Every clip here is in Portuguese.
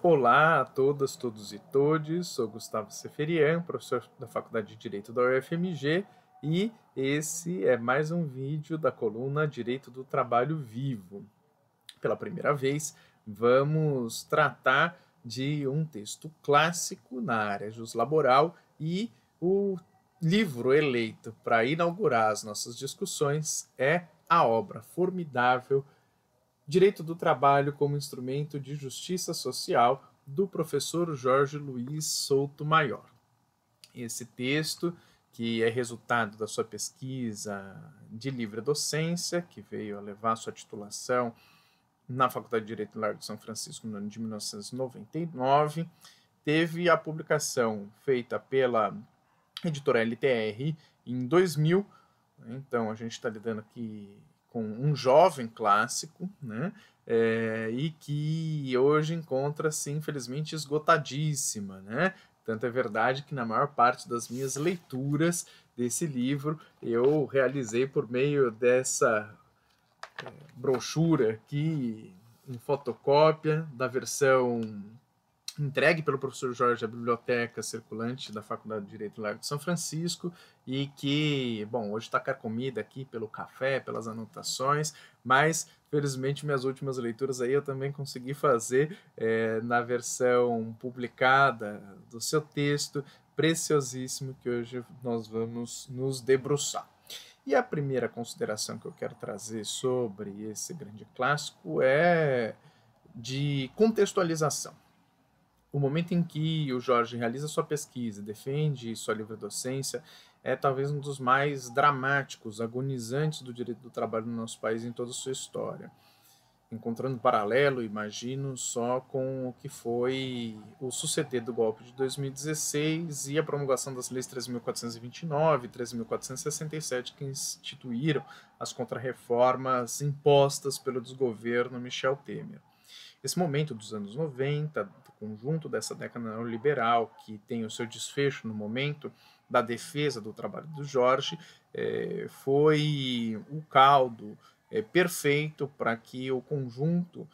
Olá a todas, todos e todes, sou Gustavo Seferian, professor da Faculdade de Direito da UFMG, e esse é mais um vídeo da coluna Direito do Trabalho Vivo. Pela primeira vez, vamos tratar de um texto clássico na área juslaboral e o livro eleito para inaugurar as nossas discussões é a obra formidável Direito do Trabalho como Instrumento de Justiça Social, do professor Jorge Luiz Souto Maior. Esse texto, que é resultado da sua pesquisa de livre docência, que veio a levar sua titulação na Faculdade de Direito do Largo de São Francisco no ano de 1999, teve a publicação feita pela editora LTR em 2000, então a gente está lidando aqui com um jovem clássico, né? E que hoje encontra-se, infelizmente, esgotadíssima, né? Tanto é verdade que na maior parte das minhas leituras desse livro eu realizei por meio dessa brochura aqui em fotocópia da versão entregue pelo professor Jorge à biblioteca circulante da Faculdade de Direito do Largo de São Francisco e que, bom, hoje está carcomida aqui pelo café, pelas anotações, mas felizmente minhas últimas leituras aí eu também consegui fazer na versão publicada do seu texto preciosíssimo que hoje nós vamos nos debruçar. E a primeira consideração que eu quero trazer sobre esse grande clássico é de contextualização. O momento em que o Jorge realiza sua pesquisa, defende sua livre docência, é talvez um dos mais dramáticos, agonizantes do direito do trabalho no nosso país em toda a sua história. Encontrando paralelo, imagino, só com o que foi o suceder do golpe de 2016 e a promulgação das leis 13.429 e 13.467 que instituíram as contrarreformas impostas pelo desgoverno Michel Temer. Esse momento dos anos 90, do conjunto dessa década neoliberal, que tem o seu desfecho no momento da defesa do trabalho do Jorge, foi o caldo perfeito para que o conjunto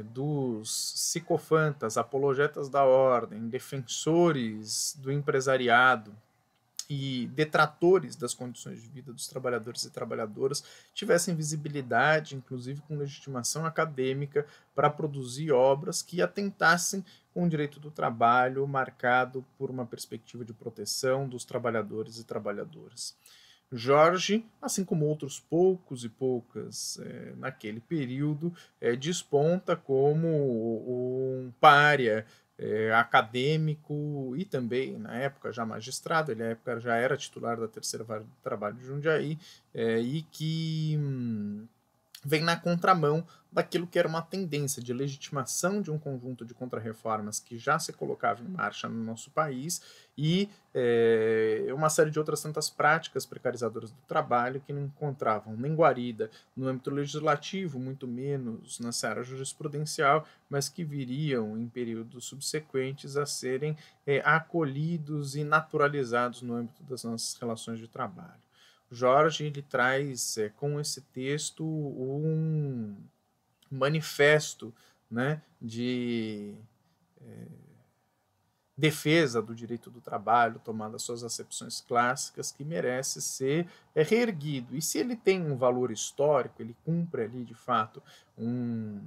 dos psicofantas, apologetas da ordem, defensores do empresariado, e detratores das condições de vida dos trabalhadores e trabalhadoras tivessem visibilidade, inclusive com legitimação acadêmica, para produzir obras que atentassem com o direito do trabalho marcado por uma perspectiva de proteção dos trabalhadores e trabalhadoras. Jorge, assim como outros poucos e poucas naquele período, desponta como um pária acadêmico e também, na época, já magistrado, ele na época já era titular da terceira vara do trabalho de Jundiaí, e que vem na contramão daquilo que era uma tendência de legitimação de um conjunto de contrarreformas que já se colocava em marcha no nosso país e uma série de outras tantas práticas precarizadoras do trabalho que não encontravam nem guarida no âmbito legislativo, muito menos na seara jurisprudencial, mas que viriam em períodos subsequentes a serem acolhidos e naturalizados no âmbito das nossas relações de trabalho. Jorge ele traz com esse texto um manifesto, né, de defesa do direito do trabalho, tomando as suas acepções clássicas, que merece ser reerguido. E se ele tem um valor histórico, ele cumpre ali, de fato, um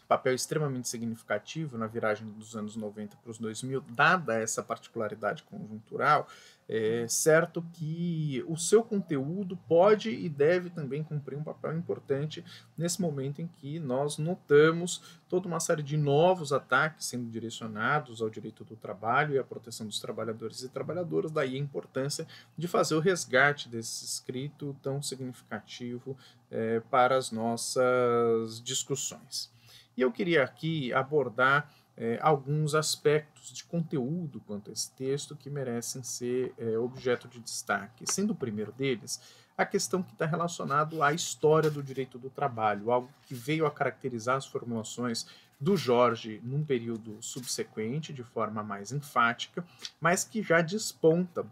papel extremamente significativo na viragem dos anos 90 para os 2000, dada essa particularidade conjuntural, é certo que o seu conteúdo pode e deve também cumprir um papel importante nesse momento em que nós notamos toda uma série de novos ataques sendo direcionados ao direito do trabalho e à proteção dos trabalhadores e trabalhadoras, daí a importância de fazer o resgate desse escrito tão significativo para as nossas discussões. E eu queria aqui abordar alguns aspectos de conteúdo quanto a esse texto que merecem ser objeto de destaque. Sendo o primeiro deles, a questão que está relacionada à história do direito do trabalho, algo que veio a caracterizar as formulações do Jorge num período subsequente, de forma mais enfática, mas que já desponta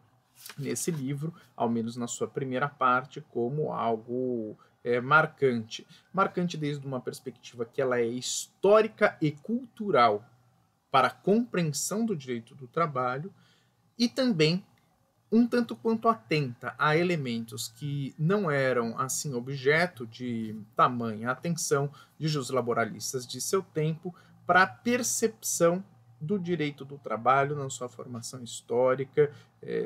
nesse livro, ao menos na sua primeira parte, como algo marcante. Marcante desde uma perspectiva que ela é histórica e cultural, para a compreensão do direito do trabalho e também um tanto quanto atenta a elementos que não eram assim objeto de tamanha atenção de laboralistas de seu tempo para a percepção do direito do trabalho na sua formação histórica,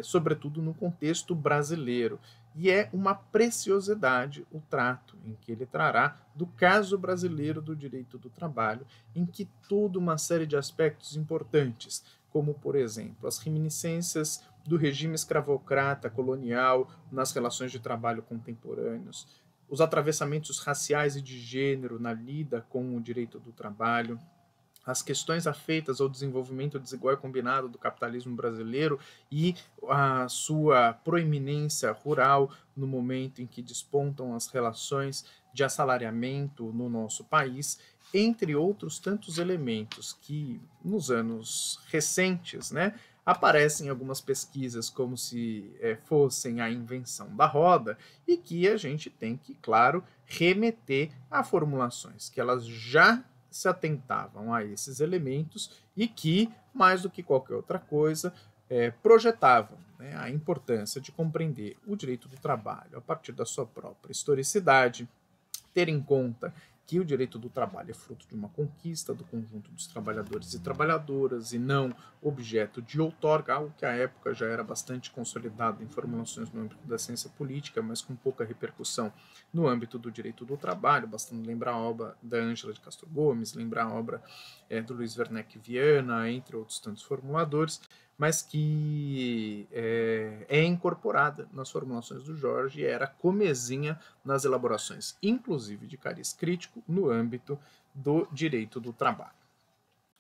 sobretudo no contexto brasileiro. E é uma preciosidade o trato em que ele trará do caso brasileiro do direito do trabalho, em que toda uma série de aspectos importantes, como, por exemplo, as reminiscências do regime escravocrata colonial nas relações de trabalho contemporâneos, os atravessamentos raciais e de gênero na lida com o direito do trabalho, as questões afeitas ao desenvolvimento desigual e combinado do capitalismo brasileiro e a sua proeminência rural no momento em que despontam as relações de assalariamento no nosso país, entre outros tantos elementos que, nos anos recentes, aparecem em algumas pesquisas como se fossem a invenção da roda e que a gente tem que, claro, remeter a formulações que elas já se atentavam a esses elementos e que, mais do que qualquer outra coisa, projetavam a importância de compreender o direito do trabalho a partir da sua própria historicidade, ter em conta que o direito do trabalho é fruto de uma conquista do conjunto dos trabalhadores e trabalhadoras e não objeto de outorga, algo que à época já era bastante consolidado em formulações no âmbito da ciência política, mas com pouca repercussão no âmbito do direito do trabalho, bastando lembrar a obra da Ângela de Castro Gomes, lembrar a obra do Luiz Werneck Viana, entre outros tantos formuladores, mas que é incorporada nas formulações do Jorge e era comezinha nas elaborações, inclusive de cariz crítico, no âmbito do direito do trabalho.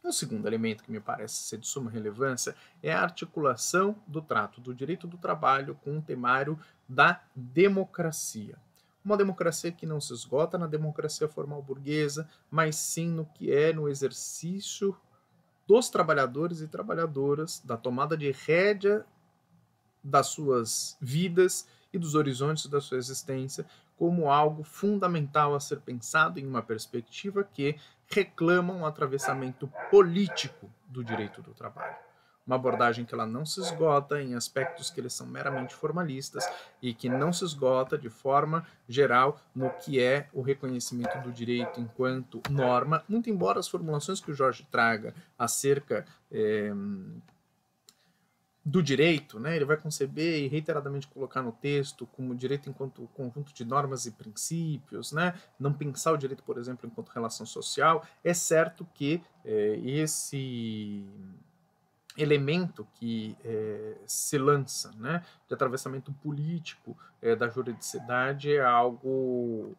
Um segundo elemento que me parece ser de suma relevância é a articulação do trato do direito do trabalho com o temário da democracia. Uma democracia que não se esgota na democracia formal burguesa, mas sim no que é no exercício dos trabalhadores e trabalhadoras, da tomada de rédea das suas vidas e dos horizontes da sua existência, como algo fundamental a ser pensado em uma perspectiva que reclama um atravessamento político do direito do trabalho. Uma abordagem que ela não se esgota em aspectos que eles são meramente formalistas e que não se esgota de forma geral no que é o reconhecimento do direito enquanto norma, muito embora as formulações que o Jorge traga acerca do direito, ele vai conceber e reiteradamente colocar no texto como direito enquanto conjunto de normas e princípios, não pensar o direito, por exemplo, enquanto relação social. É certo que esse elemento que se lança de atravessamento político da juridicidade é algo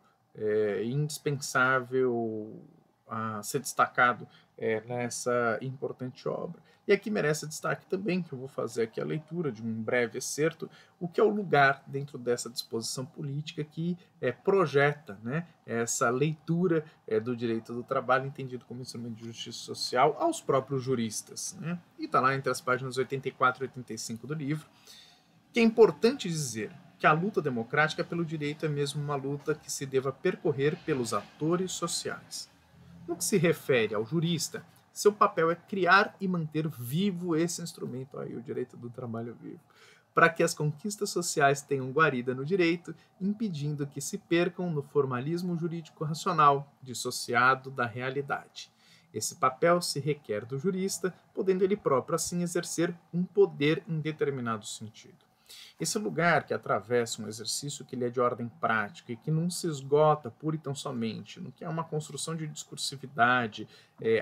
indispensável a ser destacado nessa importante obra. E aqui merece destaque também, que eu vou fazer aqui a leitura de um breve excerto, o que é o lugar dentro dessa disposição política que projeta essa leitura do direito do trabalho entendido como instrumento de justiça social aos próprios juristas. E está lá entre as páginas 84 e 85 do livro, que é importante dizer que a luta democrática pelo direito é mesmo uma luta que se deva percorrer pelos atores sociais. No que se refere ao jurista, seu papel é criar e manter vivo esse instrumento, aí, o direito do trabalho vivo, para que as conquistas sociais tenham guarida no direito, impedindo que se percam no formalismo jurídico racional, dissociado da realidade. Esse papel se requer do jurista, podendo ele próprio assim exercer um poder em determinado sentido. Esse lugar que atravessa um exercício que ele é de ordem prática e que não se esgota pura e tão somente no que é uma construção de discursividade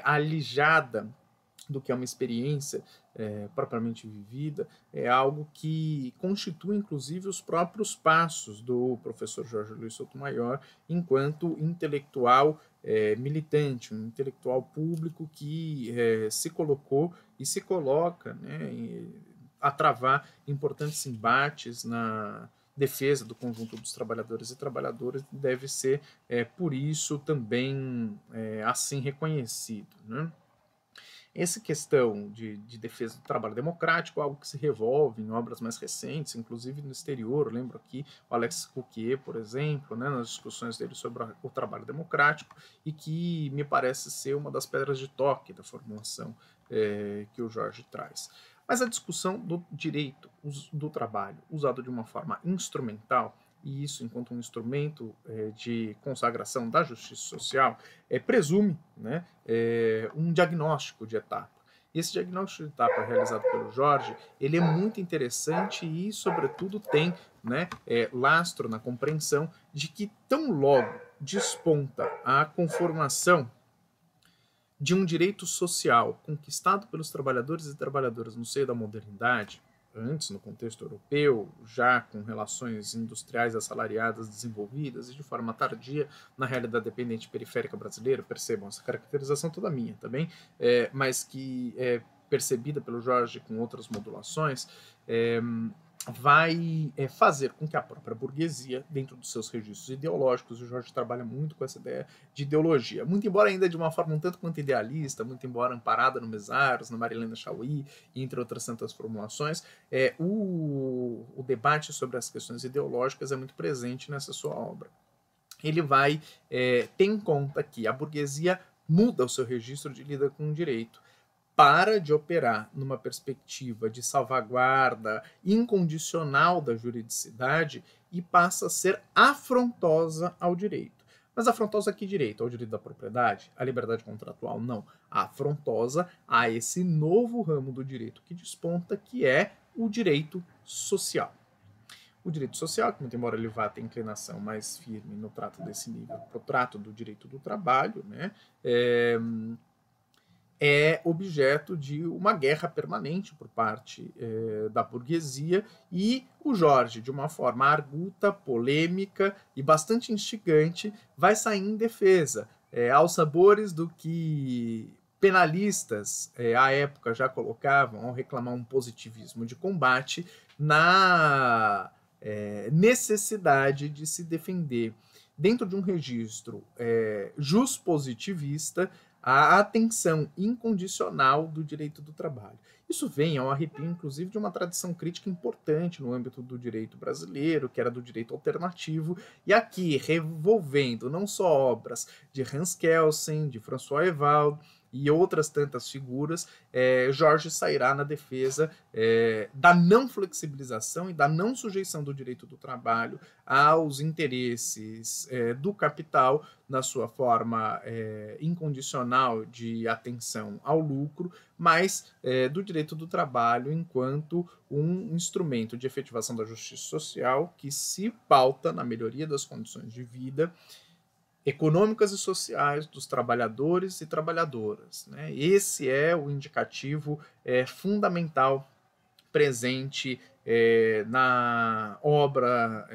alijada do que é uma experiência propriamente vivida, é algo que constitui, inclusive, os próprios passos do professor Jorge Luiz Sotomayor enquanto intelectual militante, um intelectual público que se colocou e se coloca a travar importantes embates na defesa do conjunto dos trabalhadores e trabalhadoras, deve ser, por isso, também assim reconhecido. Essa questão de defesa do trabalho democrático é algo que se revolve em obras mais recentes, inclusive no exterior. Eu lembro aqui o Alex Coquier, por exemplo, né, nas discussões dele sobre o trabalho democrático, e que me parece ser uma das pedras de toque da formulação que o Jorge traz. Mas a discussão do direito do trabalho usado de uma forma instrumental, e isso enquanto um instrumento de consagração da justiça social, presume, né, um diagnóstico de etapa. Esse diagnóstico de etapa realizado pelo Jorge, ele é muito interessante e, sobretudo, tem, né, lastro na compreensão de que tão logo desponta a conformação de um direito social conquistado pelos trabalhadores e trabalhadoras no seio da modernidade, antes no contexto europeu, já com relações industriais assalariadas desenvolvidas e de forma tardia na realidade dependente periférica brasileira, percebam essa caracterização toda minha também, mas que é percebida pelo Jorge com outras modulações, vai fazer com que a própria burguesia, dentro dos seus registros ideológicos, o Jorge trabalha muito com essa ideia de ideologia, muito embora ainda de uma forma um tanto quanto idealista, muito embora amparada no Mesaros, na Marilena Chauí, entre outras tantas formulações, o debate sobre as questões ideológicas é muito presente nessa sua obra. Ele vai ter em conta que a burguesia muda o seu registro de lida com o direito, para de operar numa perspectiva de salvaguarda incondicional da juridicidade e passa a ser afrontosa ao direito. Mas afrontosa a que direito? Ao direito da propriedade? À liberdade contratual? Não. Afrontosa a esse novo ramo do direito que desponta, que é o direito social. O direito social, que muito embora ele vá ter inclinação mais firme no trato desse nível, para o trato do direito do trabalho, né, é objeto de uma guerra permanente por parte da burguesia, e o Jorge, de uma forma arguta, polêmica e bastante instigante, vai sair em defesa, aos sabores do que penalistas à época já colocavam ao reclamar um positivismo de combate na necessidade de se defender, dentro de um registro juspositivista, a atenção incondicional do direito do trabalho. Isso vem ao arrepio, inclusive, de uma tradição crítica importante no âmbito do direito brasileiro, que era do direito alternativo, e aqui revolvendo não só obras de Hans Kelsen, de François Evald e outras tantas figuras, Jorge sairá na defesa da não flexibilização e da não sujeição do direito do trabalho aos interesses do capital, na sua forma incondicional de atenção ao lucro, mas do direito do trabalho enquanto um instrumento de efetivação da justiça social que se pauta na melhoria das condições de vida econômicas e sociais dos trabalhadores e trabalhadoras, né? Esse é o indicativo fundamental presente na obra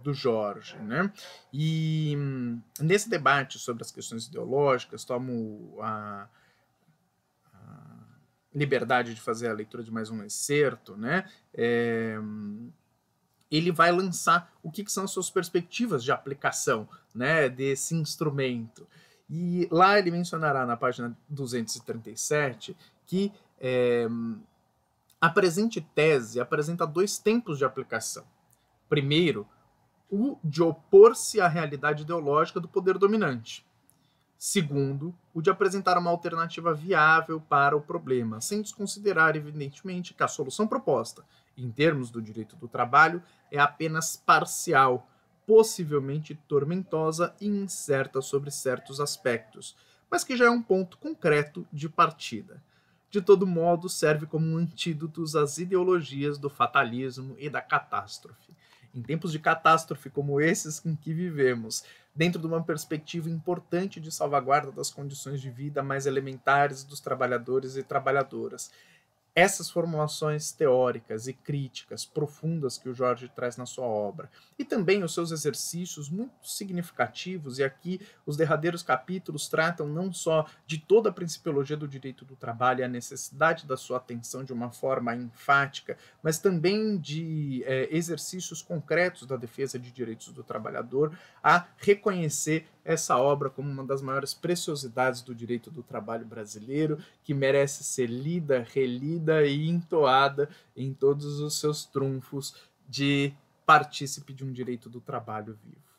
do Jorge, né? E nesse debate sobre as questões ideológicas, tomo a liberdade de fazer a leitura de mais um excerto, né? Ele vai lançar o que são as suas perspectivas de aplicação, né, desse instrumento. E lá ele mencionará na página 237 que a presente tese apresenta dois tempos de aplicação. Primeiro, o de opor-se à realidade ideológica do poder dominante. Segundo, o de apresentar uma alternativa viável para o problema, sem desconsiderar, evidentemente, que a solução proposta, em termos do direito do trabalho, é apenas parcial, possivelmente tormentosa e incerta sobre certos aspectos, mas que já é um ponto concreto de partida. De todo modo, serve como um antídoto às ideologias do fatalismo e da catástrofe. Em tempos de catástrofe como esses em que vivemos, dentro de uma perspectiva importante de salvaguarda das condições de vida mais elementares dos trabalhadores e trabalhadoras, essas formulações teóricas e críticas profundas que o Jorge traz na sua obra, e também os seus exercícios muito significativos, e aqui os derradeiros capítulos tratam não só de toda a principiologia do direito do trabalho e a necessidade da sua atenção de uma forma enfática, mas também de exercícios concretos da defesa de direitos do trabalhador, a reconhecer essa obra como uma das maiores preciosidades do direito do trabalho brasileiro, que merece ser lida, relida e entoada em todos os seus trunfos de partícipe de um direito do trabalho vivo.